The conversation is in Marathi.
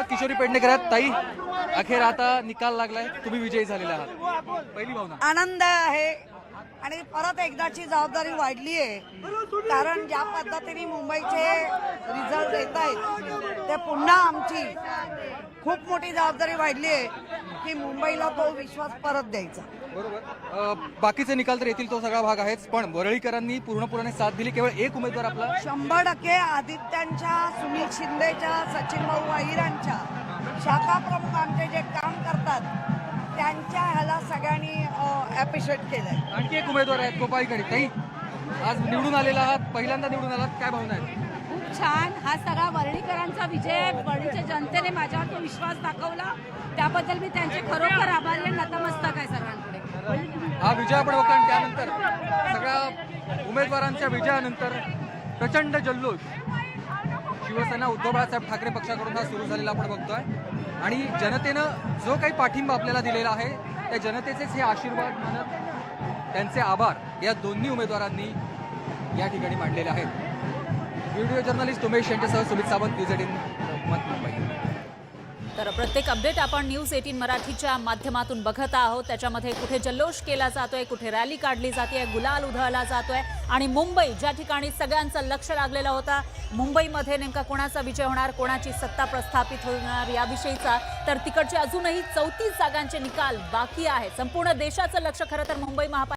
स्वागत किशोरी पेडणेकर आहेत. ताई, अखेर आता निकाल लागलाय, तुम्ही विजयी झालेले आहात, पहिली भावना? आनंद आहे आणि परत एकदाची जबाबदारी वाढली आहे. कारण ज्या पद्धतीने मुंबईचे रिझल्ट येत आहेत ते पुन्हा आमची खूप मोठी जबाबदारी वाढली आहे की मुंबईला तो विश्वास परत द्यायचा. बरोबर. बाकीचे निकाल तर येतील, तो सगळा भाग आहेच, पण वरळीकरांनी पूर्णपणे साथ दिली. केवळ एक उमेदवार आपला 100% आदित्यांच्या, सुनील शिंदेच्या, सचिन भाऊ अहिरांच्या, शाखा प्रमुख आमचे जे काम करतात त्यांच्या ह्याला सगळ्यांनी ॲप्रिशिएट केलंय. आणखी एक उमेदवार आहेत कोपाईकडे. ताई, आज निवडून आलेला आहात, पहिल्यांदा निवडून आलात, काय भावना आहेत? खूप छान. हा सगळा वरळीकरांचा विजय आहे. वरळीच्या जनतेने माझ्यावर तो विश्वास दाखवला, त्याबद्दल मी त्यांचे खरोखर आभारी आणि नतमस्तक आहे सर्वांकडे. हा विजय आपण बघतो आणि त्यानंतर सगळ्या उमेदवारांच्या विजयानंतर प्रचंड जल्लोष शिवसेना उद्धव बाळासाहेब ठाकरे पक्षाकडून हा सुरू झालेला आपण बघतोय. आणि जनतेनं जो काही पाठिंबा आपल्याला दिलेला आहे त्या जनतेचेच हे आशीर्वाद मानत त्यांचे आभार या दोन्ही उमेदवारांनी या ठिकाणी मांडलेले आहेत. व्हिडिओ जर्नलिस्ट उमेश यांच्यासह सुमित सावंत, न्यूज 18 मुंबई. तर प्रत्येक अपडेट आपण न्यूज 18 मराठीच्या माध्यमातून बघत आहोत. त्याच्यामध्ये कुठे जल्लोष केला जातोय, कुठे रॅली काढली जाते, गुलाल उधळला जातोय आणि मुंबई ज्या ठिकाणी सगळ्यांचं लक्ष लागलेलं होता, मुंबईमध्ये नेमका कोणाचा विजय होणार, कोणाची सत्ता प्रस्थापित होणार याविषयीचा, तर तिकडचे अजूनही 34 जागांचे निकाल बाकी आहेत. संपूर्ण देशाचं लक्ष खरं तर मुंबई महापालिका